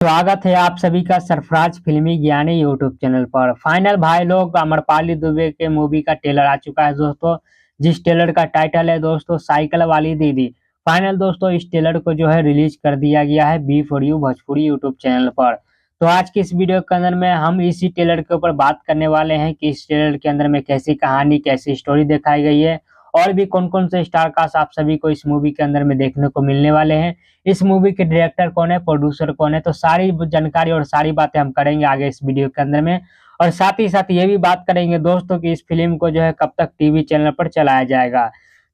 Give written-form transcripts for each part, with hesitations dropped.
स्वागत है आप सभी का सरफराज फिल्मी ज्ञानी यूट्यूब चैनल पर। फाइनल भाई लोग अमरपाली दुबे के मूवी का ट्रेलर आ चुका है दोस्तों, जिस ट्रेलर का टाइटल है दोस्तों साइकिल वाली दीदी। फाइनल दोस्तों इस ट्रेलर को जो है रिलीज कर दिया गया है B for you Bhojpuri YouTube channel पर। तो आज की इस वीडियो के अंदर में हम इसी ट्रेलर के ऊपर बात करने वाले हैं कि इस ट्रेलर के अंदर में कैसी कहानी कैसी स्टोरी दिखाई गई है और भी कौन कौन से स्टार कास्ट आप सभी को इस मूवी के अंदर में देखने को मिलने वाले हैं। इस मूवी के डायरेक्टर कौन है, प्रोड्यूसर कौन है, तो सारी जानकारी और सारी बातें हम करेंगे आगे इस वीडियो के अंदर में। और साथ ही साथ ये भी बात करेंगे दोस्तों कि इस फिल्म को जो है कब तक टीवी चैनल पर चलाया जाएगा।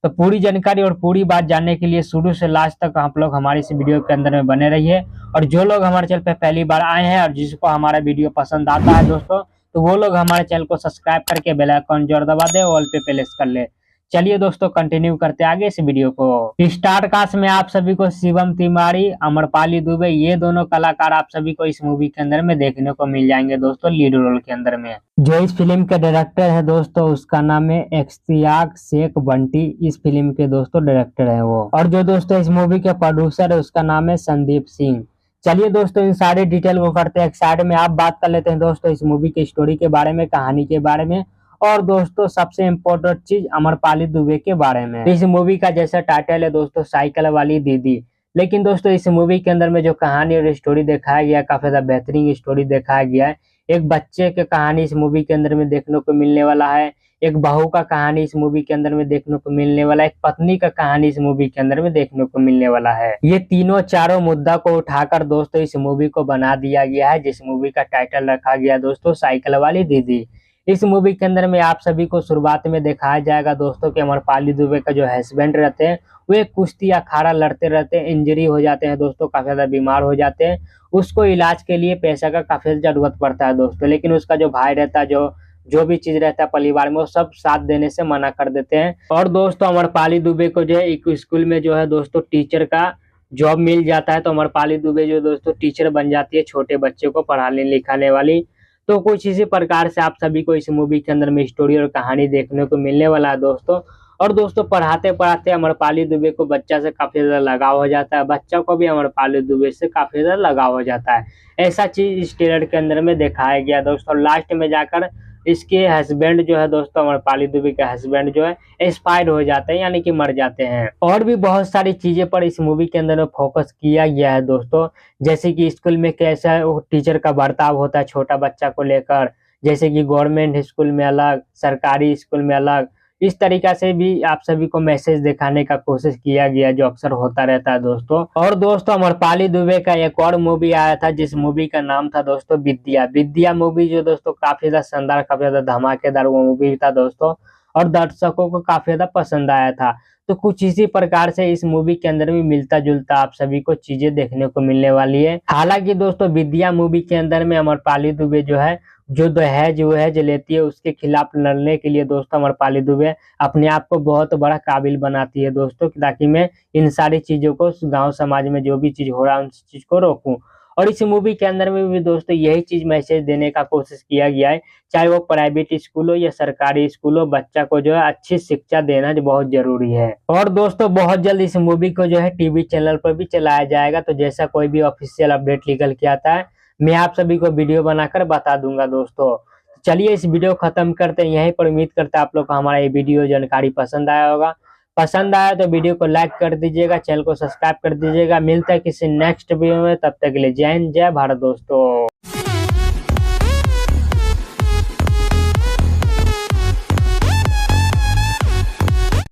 तो पूरी जानकारी और पूरी बात जानने के लिए शुरू से लास्ट तक आप लोग हमारी इस वीडियो के अंदर में बने रहिए। और जो लोग हमारे चैनल पर पहली बार आए हैं और जिसको हमारा वीडियो पसंद आता है दोस्तों, तो वो लोग हमारे चैनल को सब्सक्राइब करके बेल आइकन जरूर दबा दे, ऑल पे प्रेस कर ले। चलिए दोस्तों कंटिन्यू करते आगे इस वीडियो को। स्टार कास्ट में आप सभी को शिवम तिवारी, अमरपाली दुबे, ये दोनों कलाकार आप सभी को इस मूवी के अंदर में देखने को मिल जाएंगे दोस्तों लीड रोल के अंदर में। जो इस फिल्म के डायरेक्टर है दोस्तों उसका नाम है इश्तियाक शेख बंटी, इस फिल्म के दोस्तों डायरेक्टर है वो। और जो दोस्तों इस मूवी के प्रोड्यूसर है उसका नाम है संदीप सिंह। चलिए दोस्तों इन सारे डिटेल को करते हैं एक साइड में, आप बात कर लेते हैं दोस्तों इस मूवी की स्टोरी के बारे में, कहानी के बारे में, और दोस्तों सबसे इम्पोर्टेंट चीज अमरपाली दुबे के बारे में। इस मूवी का जैसा टाइटल है दोस्तों साइकिल वाली दीदी, लेकिन दोस्तों इस मूवी के अंदर में जो कहानी और स्टोरी दिखाया गया है काफी ज्यादा बेहतरीन स्टोरी दिखाया गया है। एक बच्चे की कहानी इस मूवी के अंदर में देखने को मिलने वाला है, एक बहू का कहानी इस मूवी के अंदर में देखने को मिलने वाला है, एक पत्नी का कहानी इस मूवी के अंदर में देखने को मिलने वाला है। ये तीनों चारों मुद्दा को उठाकर दोस्तों इस मूवी को बना दिया गया है, जिस मूवी का टाइटल रखा गया दोस्तों साइकिल वाली दीदी। इस मूवी के अंदर में आप सभी को शुरुआत में दिखाया जाएगा दोस्तों कि अमरपाली दुबे का जो हस्बैंड रहते हैं वो एक कुश्ती अखाड़ा लड़ते रहते हैं, इंजरी हो जाते हैं दोस्तों, काफी ज्यादा बीमार हो जाते हैं। उसको इलाज के लिए पैसा का काफी जरूरत पड़ता है दोस्तों, लेकिन उसका जो भाई रहता है, जो भी चीज रहता है परिवार में, वो सब साथ देने से मना कर देते हैं। और दोस्तों अमरपाली दुबे को जो है एक स्कूल में जो है दोस्तों टीचर का जॉब मिल जाता है। तो अमरपाली दुबे जो दोस्तों टीचर बन जाती है छोटे बच्चे को पढ़ाने लिखाने वाली। तो कुछ इसी प्रकार से आप सभी को इस मूवी के अंदर में स्टोरी और कहानी देखने को मिलने वाला है दोस्तों। और दोस्तों पढ़ाते पढ़ाते अमरपाली दुबे को बच्चा से काफी ज्यादा लगाव हो जाता है, बच्चा को भी अमरपाली दुबे से काफी ज्यादा लगाव हो जाता है। ऐसा चीज इस ट्रेलर के अंदर में दिखाया गया दोस्तों। लास्ट में जाकर इसके हस्बैंड जो है दोस्तों, अमरपाली दुबे के हस्बैंड जो है एक्सपायर हो जाते हैं, यानी कि मर जाते हैं। और भी बहुत सारी चीजें पर इस मूवी के अंदर में फोकस किया गया है दोस्तों, जैसे कि स्कूल में कैसा वो टीचर का बर्ताव होता है छोटा बच्चा को लेकर, जैसे कि गवर्नमेंट स्कूल में अलग, सरकारी स्कूल में अलग। इस तरीका से भी आप सभी को मैसेज दिखाने का कोशिश किया गया जो अक्सर होता रहता है दोस्तों। और दोस्तों अमरपाली दुबे का एक और मूवी आया था जिस मूवी का नाम था दोस्तों विद्या। विद्या मूवी जो दोस्तों काफी ज्यादा शानदार, काफी ज्यादा धमाकेदार वो मूवी था दोस्तों, और दर्शकों को काफी ज्यादा पसंद आया था। तो कुछ इसी प्रकार से इस मूवी के अंदर भी मिलता जुलता आप सभी को चीजें देखने को मिलने वाली है। हालांकि दोस्तों विद्या मूवी के अंदर में अमरपाली दुबे जो है जो दहेज वहेज लेती है उसके खिलाफ लड़ने के लिए दोस्तों अमरपाली दुबे अपने आप को बहुत बड़ा काबिल बनाती है दोस्तों, ताकि मैं इन सारी चीजों को गांव समाज में जो भी चीज हो रहा है उन चीज को रोकूं। और इस मूवी के अंदर में भी दोस्तों यही चीज मैसेज देने का कोशिश किया गया है, चाहे वो प्राइवेट स्कूल हो या सरकारी स्कूल हो, बच्चा को जो है अच्छी शिक्षा देना जो बहुत जरूरी है। और दोस्तों बहुत जल्द इस मूवी को जो है टीवी चैनल पर भी चलाया जाएगा, तो जैसा कोई भी ऑफिशियल अपडेट निकल के आता है मैं आप सभी को वीडियो बनाकर बता दूंगा दोस्तों। चलिए इस वीडियो खत्म करते हैं यहीं पर। उम्मीद करता है आप लोग को हमारा ये वीडियो जानकारी पसंद आया होगा। पसंद आया तो वीडियो को लाइक कर दीजिएगा, चैनल को सब्सक्राइब कर दीजिएगा। मिलता है किसी नेक्स्ट वीडियो में, तब तक के लिए जय हिंद जय भारत दोस्तों।